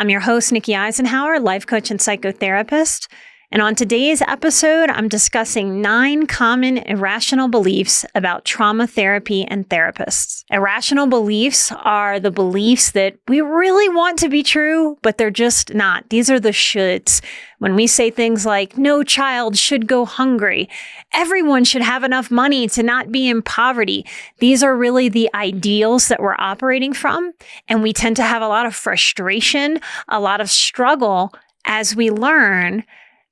I'm your host, Nikki Eisenhauer, life coach and psychotherapist. And on today's episode, I'm discussing 9 common irrational beliefs about trauma therapy and therapists. Irrational beliefs are the beliefs that we really want to be true, but they're just not. These are the shoulds. When we say things like, no child should go hungry, everyone should have enough money to not be in poverty, these are really the ideals that we're operating from. And we tend to have a lot of frustration, a lot of struggle as we learn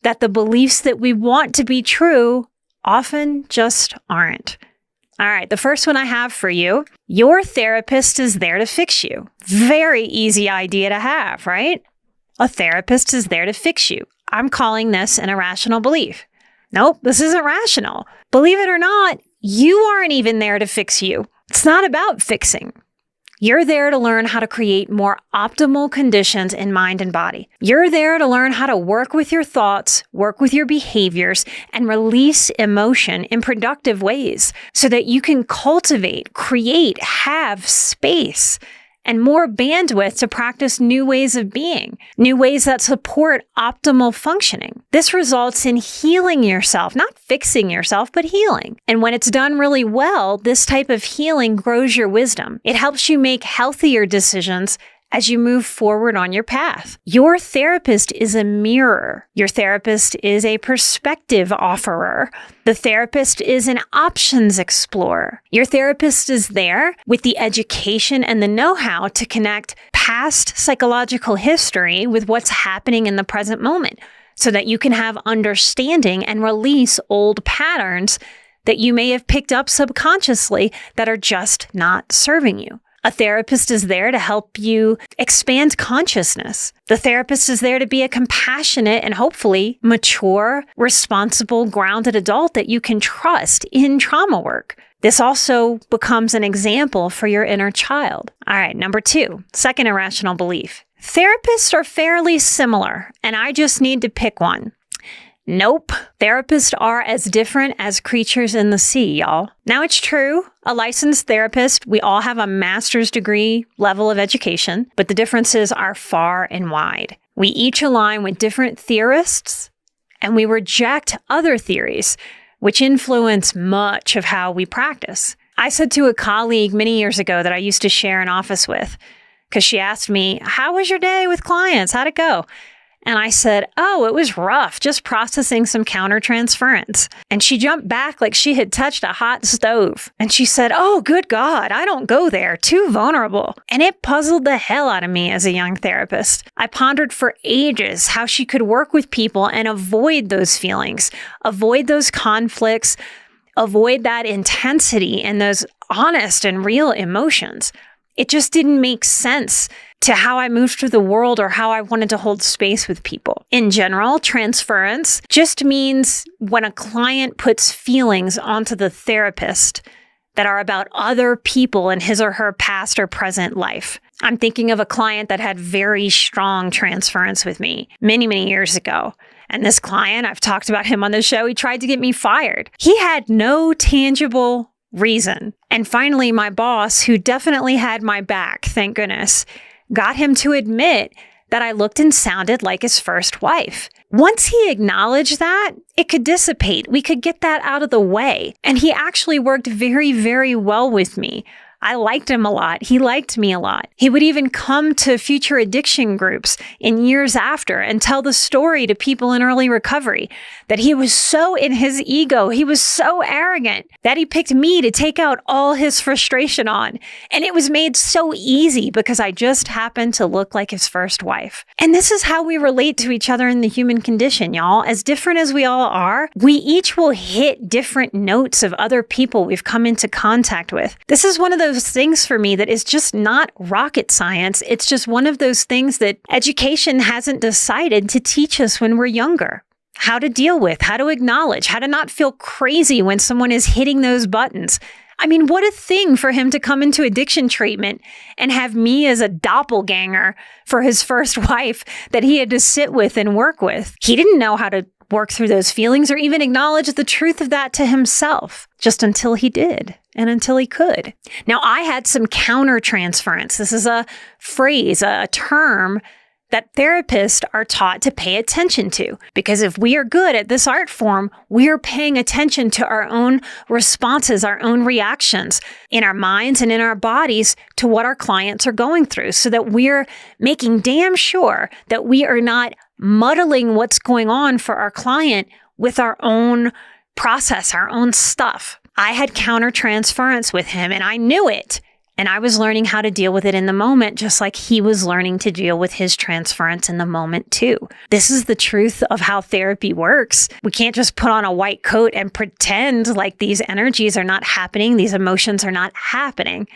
that the beliefs that we want to be true often just aren't. All right, the first one I have for you, your therapist is there to fix you. Very easy idea to have, right? A therapist is there to fix you. I'm calling this an irrational belief. Nope, this isn't rational. Believe it or not, you aren't even there to fix you. It's not about fixing. You're there to learn how to create more optimal conditions in mind and body. You're there to learn how to work with your thoughts, work with your behaviors, and release emotion in productive ways so that you can cultivate, create, have space and more bandwidth to practice new ways of being, new ways that support optimal functioning. This results in healing yourself, not fixing yourself, but healing. And when it's done really well, this type of healing grows your wisdom. It helps you make healthier decisions as you move forward on your path. Your therapist is a mirror. Your therapist is a perspective offerer. The therapist is an options explorer. Your therapist is there with the education and the know-how to connect past psychological history with what's happening in the present moment so that you can have understanding and release old patterns that you may have picked up subconsciously that are just not serving you. A therapist is there to help you expand consciousness. The therapist is there to be a compassionate and hopefully mature, responsible, grounded adult that you can trust in trauma work. This also becomes an example for your inner child. All right, number 2, second irrational belief. Therapists are fairly similar, and I just need to pick one. Nope. Therapists are as different as creatures in the sea, y'all. Now, it's true. A licensed therapist, we all have a master's degree level of education, but the differences are far and wide. We each align with different theorists, and we reject other theories, which influence much of how we practice. I said to a colleague many years ago that I used to share an office with, because she asked me, how was your day with clients? How'd it go? And I said, oh, it was rough, just processing some countertransference. And she jumped back like she had touched a hot stove. And she said, oh, good God, I don't go there, too vulnerable. And it puzzled the hell out of me as a young therapist. I pondered for ages how she could work with people and avoid those feelings, avoid those conflicts, avoid that intensity and those honest and real emotions. It just didn't make sense to how I moved through the world or how I wanted to hold space with people. In general, transference just means when a client puts feelings onto the therapist that are about other people in his or her past or present life. I'm thinking of a client that had very strong transference with me many, many years ago. And this client, I've talked about him on the show, he tried to get me fired. He had no tangible reason. And finally, my boss, who definitely had my back, thank goodness, got him to admit that I looked and sounded like his first wife. Once he acknowledged that, it could dissipate. We could get that out of the way. And he actually worked very, very well with me. I liked him a lot. He liked me a lot. He would even come to future addiction groups in years after and tell the story to people in early recovery that he was so in his ego, he was so arrogant that he picked me to take out all his frustration on. And it was made so easy because I just happened to look like his first wife. And this is how we relate to each other in the human condition, y'all. As different as we all are, we each will hit different notes of other people we've come into contact with. This is one of those things for me that is just not rocket science. It's just one of those things that education hasn't decided to teach us when we're younger. How to deal with, how to acknowledge, how to not feel crazy when someone is hitting those buttons. I mean, what a thing for him to come into addiction treatment and have me as a doppelganger for his first wife that he had to sit with and work with. He didn't know how to work through those feelings or even acknowledge the truth of that to himself, just until he did and until he could. Now, I had some countertransference. This is a phrase, a term that therapists are taught to pay attention to. Because if we are good at this art form, we are paying attention to our own responses, our own reactions in our minds and in our bodies to what our clients are going through, so that we're making damn sure that we are not muddling what's going on for our client with our own process, our own stuff. I had countertransference with him and I knew it. And I was learning how to deal with it in the moment, just like he was learning to deal with his transference in the moment too. This is the truth of how therapy works. We can't just put on a white coat and pretend like these energies are not happening, these emotions are not happening.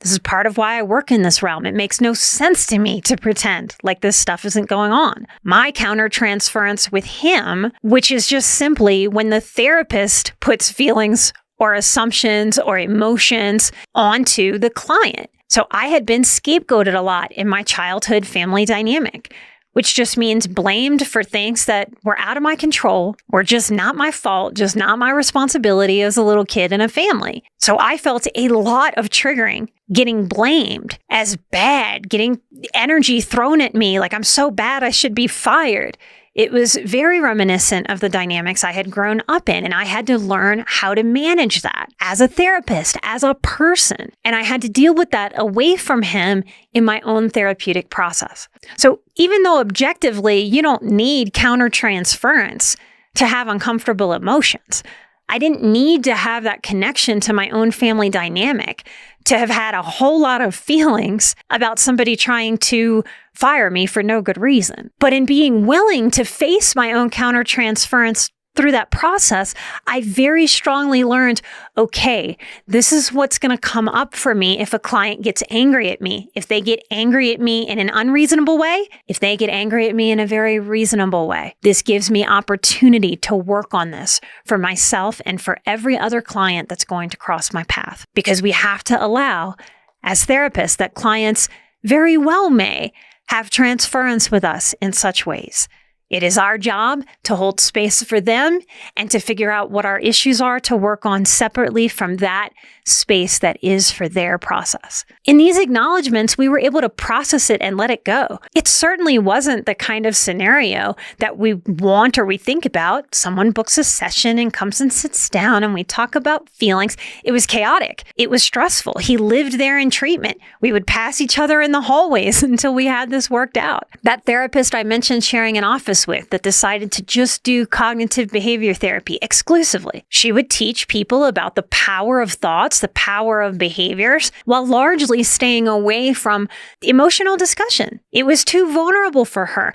This is part of why I work in this realm. It makes no sense to me to pretend like this stuff isn't going on. My countertransference with him, which is just simply when the therapist puts feelings or assumptions or emotions onto the client. So I had been scapegoated a lot in my childhood family dynamic, which just means blamed for things that were out of my control, or just not my fault, just not my responsibility as a little kid in a family. So I felt a lot of triggering, getting blamed as bad, getting energy thrown at me like I'm so bad I should be fired. It was very reminiscent of the dynamics I had grown up in, and I had to learn how to manage that as a therapist, as a person. And I had to deal with that away from him in my own therapeutic process. So even though objectively you don't need countertransference to have uncomfortable emotions, I didn't need to have that connection to my own family dynamic to have had a whole lot of feelings about somebody trying to fire me for no good reason. But in being willing to face my own countertransference through that process, I very strongly learned, okay, this is what's going to come up for me if a client gets angry at me. If they get angry at me in an unreasonable way, if they get angry at me in a very reasonable way, this gives me opportunity to work on this for myself and for every other client that's going to cross my path. Because we have to allow, as therapists, that clients very well may have transference with us in such ways. It is our job to hold space for them and to figure out what our issues are to work on separately from that space that is for their process. In these acknowledgments, we were able to process it and let it go. It certainly wasn't the kind of scenario that we want or we think about. Someone books a session and comes and sits down and we talk about feelings. It was chaotic. It was stressful. He lived there in treatment. We would pass each other in the hallways until we had this worked out. That therapist I mentioned sharing an office with that decided to just do cognitive behavior therapy exclusively. She would teach people about the power of thoughts, the power of behaviors, while largely staying away from emotional discussion. It was too vulnerable for her.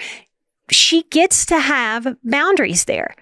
She gets to have boundaries there.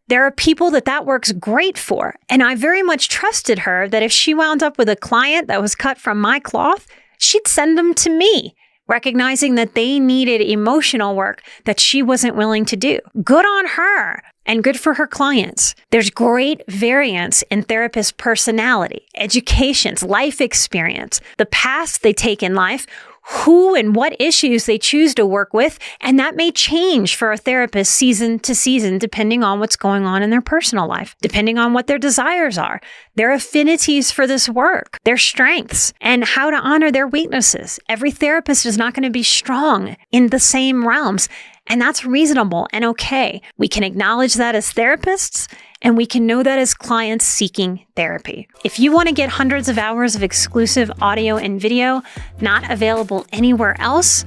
There are people that works great for. And I very much trusted her that if she wound up with a client that was cut from my cloth, she'd send them to me, recognizing that they needed emotional work that she wasn't willing to do. Good on her and good for her clients. There's great variance in therapist personality, educations, life experience, the paths they take in life, who and what issues they choose to work with, and that may change for a therapist season to season depending on what's going on in their personal life, depending on what their desires are, their affinities for this work, their strengths, and how to honor their weaknesses. Every therapist is not going to be strong in the same realms, and that's reasonable and okay. We can acknowledge that as therapists, and we can know that as clients seeking therapy. If you want to get hundreds of hours of exclusive audio and video not available anywhere else,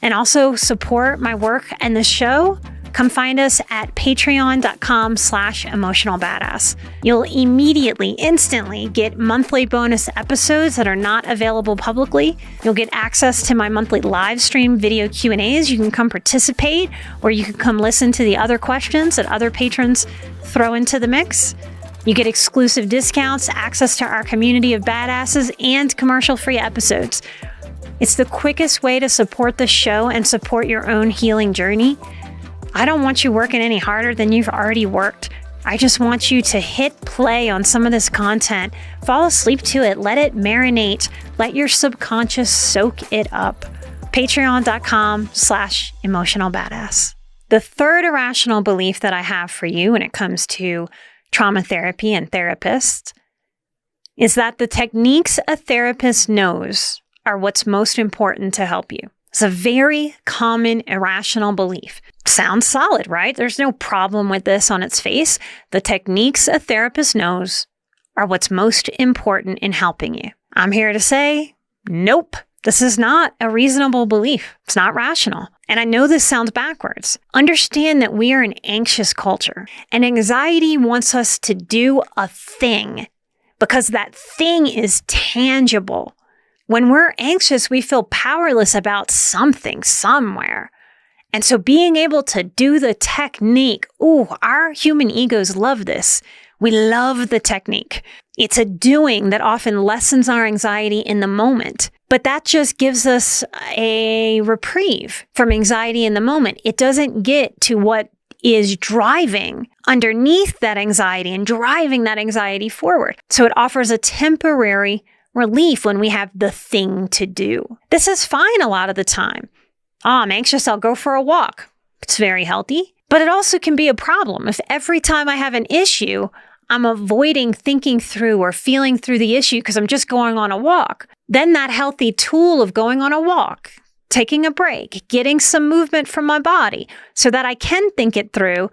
and also support my work and the show, come find us at patreon.com/emotionalbadass. You'll immediately, instantly get monthly bonus episodes that are not available publicly. You'll get access to my monthly live stream video Q&As. You can come participate, or you can come listen to the other questions that other patrons throw into the mix. You get exclusive discounts, access to our community of badasses, and commercial-free episodes. It's the quickest way to support the show and support your own healing journey. I don't want you working any harder than you've already worked. I just want you to hit play on some of this content, fall asleep to it, let it marinate, let your subconscious soak it up. Patreon.com/emotionalbadass. The third irrational belief that I have for you when it comes to trauma therapy and therapists is that the techniques a therapist knows are what's most important to help you. It's a very common irrational belief. Sounds solid, right? There's no problem with this on its face. The techniques a therapist knows are what's most important in helping you. I'm here to say, nope, this is not a reasonable belief. It's not rational. And I know this sounds backwards. Understand that we are an anxious culture, and anxiety wants us to do a thing because that thing is tangible. When we're anxious, we feel powerless about something somewhere. And so being able to do the technique, our human egos love this. We love the technique. It's a doing that often lessens our anxiety in the moment, but that just gives us a reprieve from anxiety in the moment. It doesn't get to what is driving underneath that anxiety and driving that anxiety forward. So it offers a temporary relief when we have the thing to do. This is fine a lot of the time. I'm anxious, I'll go for a walk. It's very healthy, but it also can be a problem if every time I have an issue, I'm avoiding thinking through or feeling through the issue because I'm just going on a walk. Then that healthy tool of going on a walk, taking a break, getting some movement from my body so that I can think it through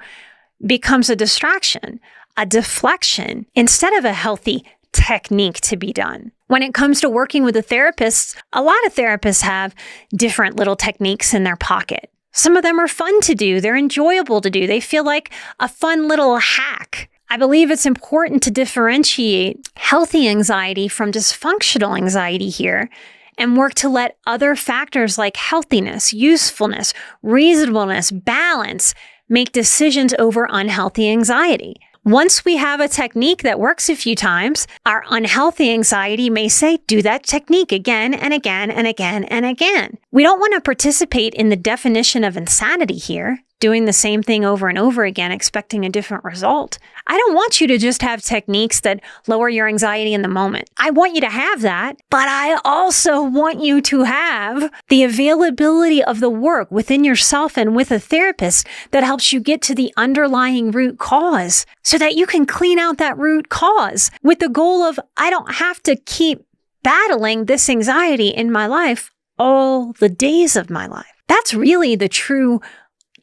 becomes a distraction, a deflection, instead of a healthy technique to be done. When it comes to working with a therapist, a lot of therapists have different little techniques in their pocket. Some of them are fun to do. They're enjoyable to do. They feel like a fun little hack. I believe it's important to differentiate healthy anxiety from dysfunctional anxiety here and work to let other factors like healthiness, usefulness, reasonableness, balance make decisions over unhealthy anxiety. Once we have a technique that works a few times, our unhealthy anxiety may say, do that technique again and again and again and again. We don't want to participate in the definition of insanity here, doing the same thing over and over again, expecting a different result. I don't want you to just have techniques that lower your anxiety in the moment. I want you to have that, but I also want you to have the availability of the work within yourself and with a therapist that helps you get to the underlying root cause so that you can clean out that root cause with the goal of, I don't have to keep battling this anxiety in my life all the days of my life. That's really the true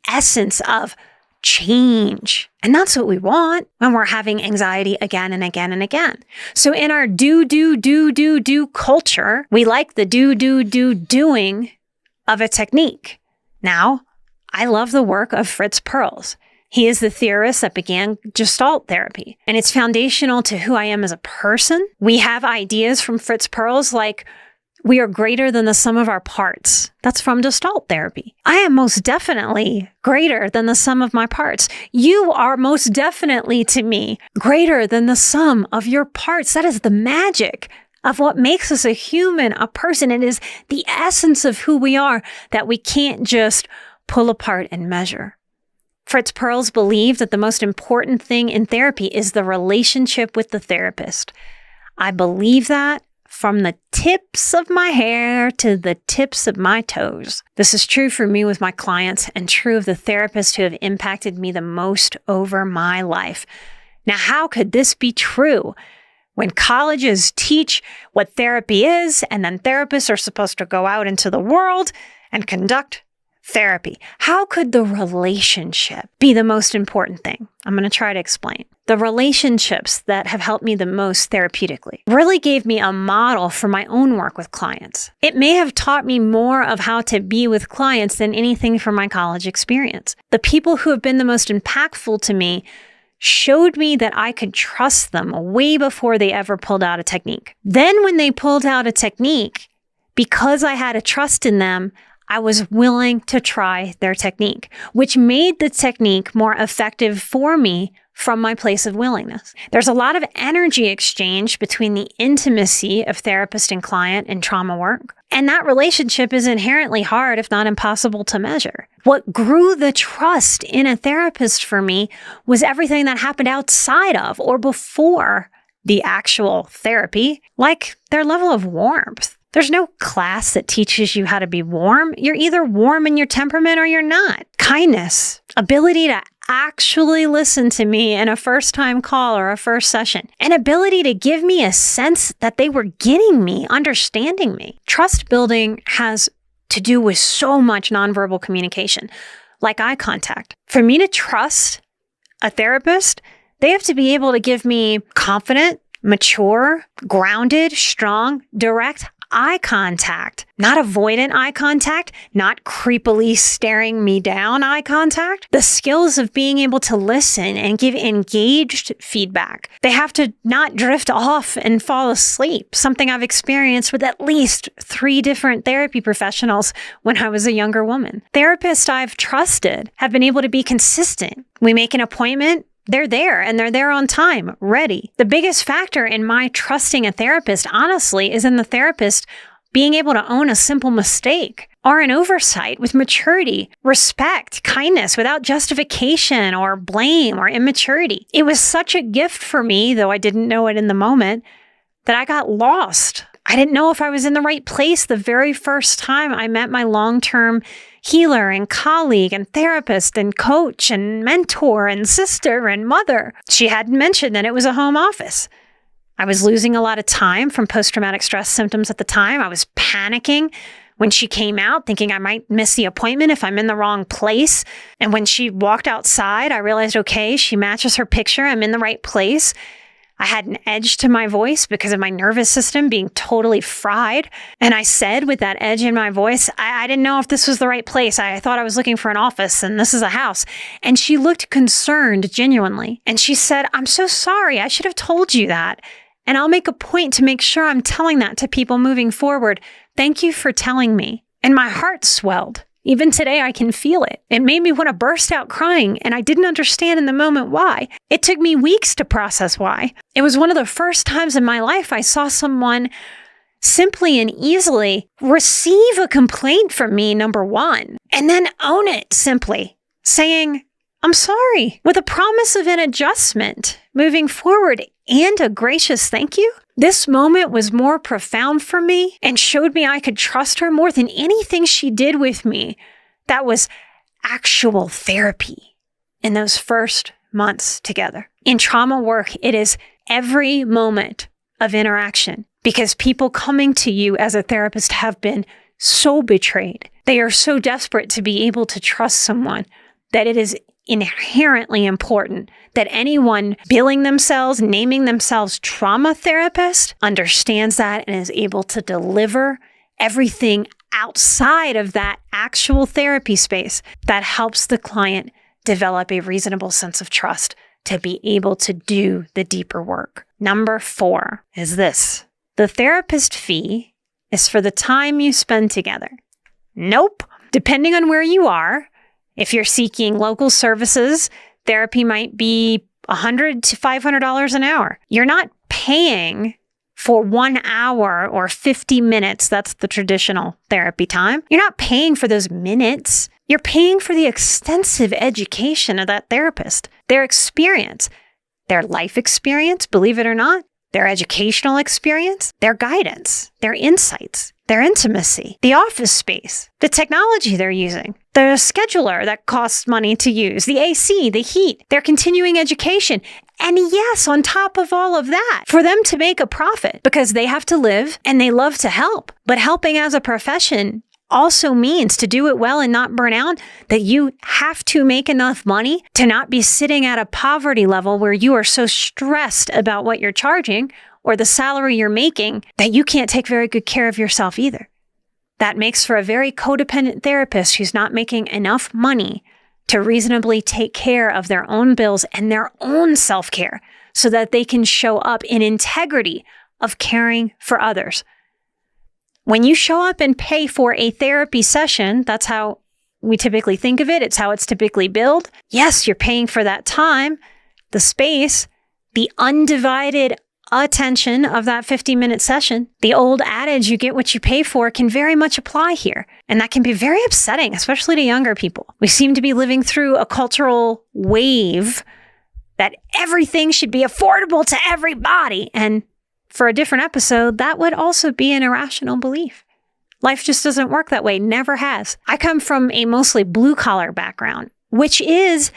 essence of change. And that's what we want when we're having anxiety again and again and again. So in our do culture, we like the doing of a technique. Now, I love the work of Fritz Perls. He is the theorist that began Gestalt therapy, and it's foundational to who I am as a person. We have ideas from Fritz Perls like, we are greater than the sum of our parts. That's from Gestalt therapy. I am most definitely greater than the sum of my parts. You are most definitely to me greater than the sum of your parts. That is the magic of what makes us a human, a person. It is the essence of who we are that we can't just pull apart and measure. Fritz Perls believed that the most important thing in therapy is the relationship with the therapist. I believe that from the tips of my hair to the tips of my toes. This is true for me with my clients and true of the therapists who have impacted me the most over my life. Now, how could this be true? When colleges teach what therapy is, and then therapists are supposed to go out into the world and conduct therapy. How could the relationship be the most important thing? I'm going to try to explain. The relationships that have helped me the most therapeutically really gave me a model for my own work with clients. It may have taught me more of how to be with clients than anything from my college experience. The people who have been the most impactful to me showed me that I could trust them way before they ever pulled out a technique. Then when they pulled out a technique, because I had a trust in them, I was willing to try their technique, which made the technique more effective for me from my place of willingness. There's a lot of energy exchange between the intimacy of therapist and client in trauma work, and that relationship is inherently hard, if not impossible, to measure. What grew the trust in a therapist for me was everything that happened outside of or before the actual therapy, like their level of warmth. There's no class that teaches you how to be warm. You're either warm in your temperament or you're not. Kindness, ability to actually listen to me in a first-time call or a first session, an ability to give me a sense that they were getting me, understanding me. Trust building has to do with so much nonverbal communication, like eye contact. For me to trust a therapist, they have to be able to give me confident, mature, grounded, strong, direct eye contact, not avoidant eye contact, not creepily staring me down eye contact. The skills of being able to listen and give engaged feedback. They have to not drift off and fall asleep, something I've experienced with at least 3 different therapy professionals when I was a younger woman. Therapists I've trusted have been able to be consistent. We make an appointment, they're there, and they're there on time, ready. The biggest factor in my trusting a therapist, honestly, is in the therapist being able to own a simple mistake or an oversight with maturity, respect, kindness, without justification or blame or immaturity. It was such a gift for me, though I didn't know it in the moment, that I got lost. I didn't know if I was in the right place the very first time I met my long-term healer and colleague and therapist and coach and mentor and sister and mother. She hadn't mentioned that it was a home office. I was losing a lot of time from post-traumatic stress symptoms at the time. I was panicking when she came out, thinking I might miss the appointment if I'm in the wrong place. And when she walked outside, I realized, okay, she matches her picture. I'm in the right place. I had an edge to my voice because of my nervous system being totally fried. And I said with that edge in my voice, I didn't know if this was the right place. I thought I was looking for an office and this is a house. And she looked concerned, genuinely. And she said, I'm so sorry. I should have told you that. And I'll make a point to make sure I'm telling that to people moving forward. Thank you for telling me. And my heart swelled. Even today, I can feel it. It made me want to burst out crying, and I didn't understand in the moment why. It took me weeks to process why. It was one of the first times in my life I saw someone simply and easily receive a complaint from me, number one, and then own it simply, saying, I'm sorry, with a promise of an adjustment moving forward and a gracious thank you. This moment was more profound for me and showed me I could trust her more than anything she did with me. That was actual therapy in those first months together. In trauma work, it is every moment of interaction because people coming to you as a therapist have been so betrayed. They are so desperate to be able to trust someone that it is inherently important that anyone billing themselves, naming themselves trauma therapist, understands that and is able to deliver everything outside of that actual therapy space that helps the client develop a reasonable sense of trust to be able to do the deeper work. Number 4 is this. The therapist fee is for the time you spend together. Nope. Depending on where you are, if you're seeking local services, therapy might be $100 to $500 an hour. You're not paying for 1 hour or 50 minutes. That's the traditional therapy time. You're not paying for those minutes. You're paying for the extensive education of that therapist, their experience, their life experience, believe it or not, their educational experience, their guidance, their insights, their intimacy, the office space, the technology they're using, the scheduler that costs money to use, the AC, the heat, their continuing education. And yes, on top of all of that, for them to make a profit because they have to live and they love to help. But helping as a profession also means to do it well and not burn out, that you have to make enough money to not be sitting at a poverty level where you are so stressed about what you're charging or the salary you're making that you can't take very good care of yourself either. That makes for a very codependent therapist who's not making enough money to reasonably take care of their own bills and their own self-care so that they can show up in integrity of caring for others. When you show up and pay for a therapy session, that's how we typically think of it. It's how it's typically billed. Yes, you're paying for that time, the space, the undivided attention of that 50-minute session. The old adage, you get what you pay for, can very much apply here. And that can be very upsetting, especially to younger people. We seem to be living through a cultural wave that everything should be affordable to everybody. And for a different episode, that would also be an irrational belief. Life just doesn't work that way, never has. I come from a mostly blue-collar background, which is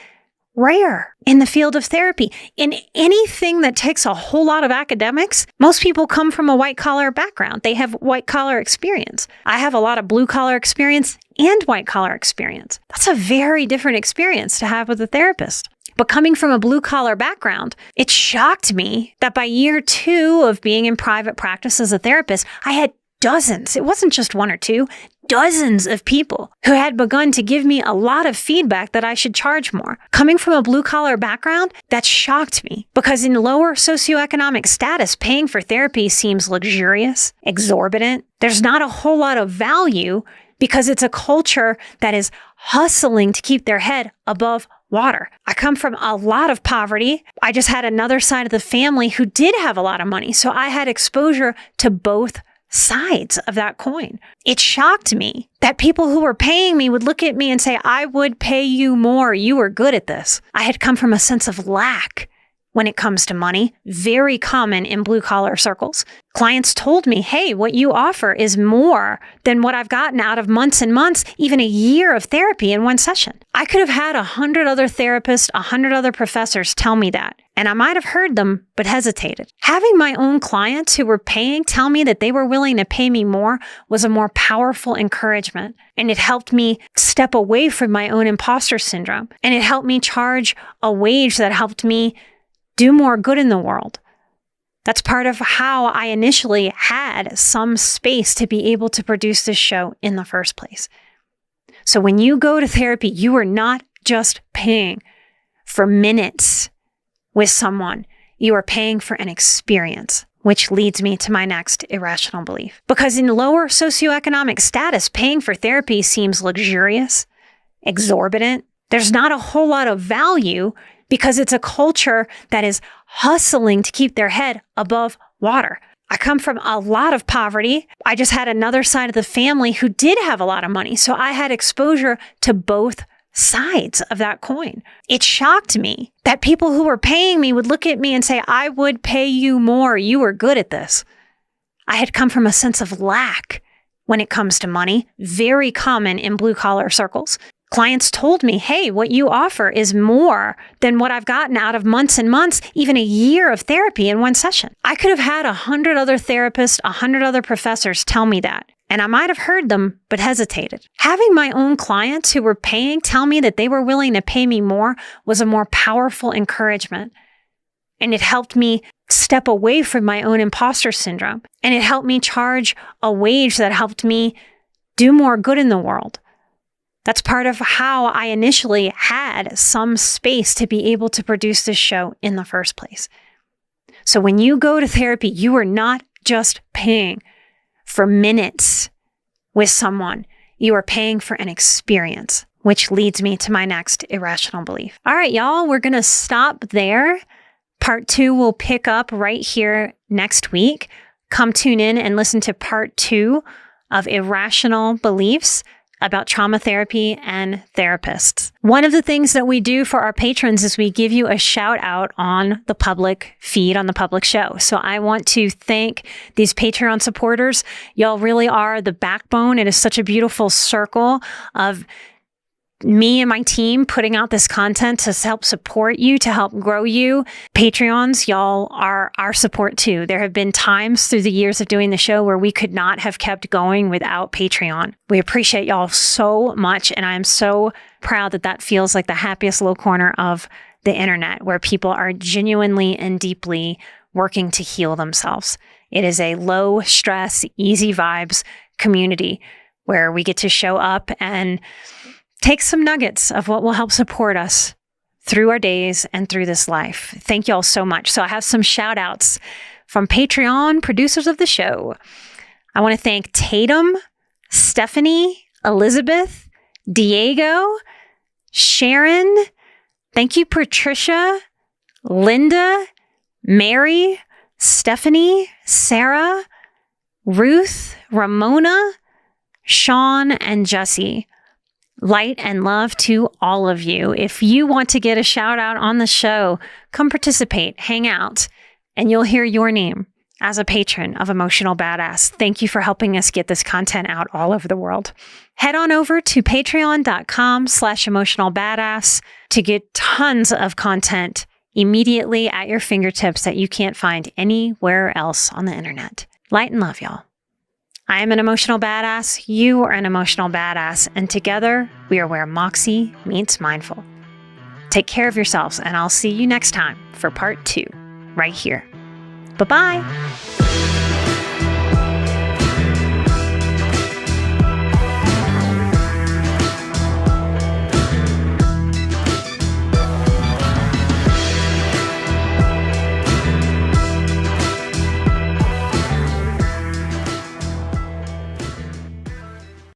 rare in the field of therapy. In anything that takes a whole lot of academics, most people come from a white collar background. They have white collar experience. I have a lot of blue collar experience and white collar experience. That's a very different experience to have with a therapist. But coming from a blue collar background, it shocked me that by year 2 of being in private practice as a therapist, I had dozens, it wasn't just 1 or 2, dozens of people who had begun to give me a lot of feedback that I should charge more. Coming from a blue collar background, that shocked me because in lower socioeconomic status, paying for therapy seems luxurious, exorbitant. There's not a whole lot of value because it's a culture that is hustling to keep their head above water. I come from a lot of poverty. I just had another side of the family who did have a lot of money. So I had exposure to both sides of that coin. It shocked me that people who were paying me would look at me and say, I would pay you more. You were good at this. I had come from a sense of lack when it comes to money, very common in blue collar circles. Clients told me, hey, what you offer is more than what I've gotten out of months and months, even a year of therapy in one session. I could have had 100 other therapists, 100 other professors tell me that, and I might have heard them, but hesitated. Having my own clients who were paying tell me that they were willing to pay me more was a more powerful encouragement, and it helped me step away from my own imposter syndrome, and it helped me charge a wage that helped me do more good in the world. That's part of how I initially had some space to be able to produce this show in the first place. So when you go to therapy, you are not just paying for minutes with someone. You are paying for an experience, which leads me to my next irrational belief. Because in lower socioeconomic status, paying for therapy seems luxurious, exorbitant. There's not a whole lot of value because it's a culture that is hustling to keep their head above water. I come from a lot of poverty. I just had another side of the family who did have a lot of money. So I had exposure to both sides of that coin. It shocked me that people who were paying me would look at me and say, I would pay you more. You were good at this. I had come from a sense of lack when it comes to money, very common in blue collar circles. Clients told me, hey, what you offer is more than what I've gotten out of months and months, even a year of therapy in one session. I could have had 100 other therapists, 100 other professors tell me that, and I might have heard them, but hesitated. Having my own clients who were paying tell me that they were willing to pay me more was a more powerful encouragement, and it helped me step away from my own imposter syndrome, and it helped me charge a wage that helped me do more good in the world. That's part of how I initially had some space to be able to produce this show in the first place. So when you go to therapy, you are not just paying for minutes with someone. You are paying for an experience, which leads me to my next irrational belief. All right, y'all, we're going to stop there. Part 2 will pick up right here next week. Come tune in and listen to part 2 of irrational beliefs about trauma therapy and therapists. One of the things that we do for our patrons is we give you a shout out on the public feed, on the public show. So I want to thank these Patreon supporters. Y'all really are the backbone. It is such a beautiful circle of me and my team putting out this content to help support you, to help grow you. Patreons, y'all are our support too. There have been times through the years of doing the show where we could not have kept going without Patreon. We appreciate y'all so much, and I am so proud that that feels like the happiest little corner of the internet where people are genuinely and deeply working to heal themselves. It is a low stress, easy vibes community where we get to show up and take some nuggets of what will help support us through our days and through this life. Thank you all so much. So I have some shout outs from Patreon producers of the show. I want to thank Tatum, Stephanie, Elizabeth, Diego, Sharon. Thank you, Patricia, Linda, Mary, Stephanie, Sarah, Ruth, Ramona, Sean, and Jesse. Light and love to all of you. If you want to get a shout out on the show, come participate, hang out, and you'll hear your name as a patron of Emotional Badass. Thank you for helping us get this content out all over the world. Head on over to patreon.com/emotionalbadass to get tons of content immediately at your fingertips that you can't find anywhere else on the internet. Light and love, y'all. I am an emotional badass. You are an emotional badass. And together, we are where Moxie meets mindful. Take care of yourselves, and I'll see you next time for part 2, right here. Bye-bye.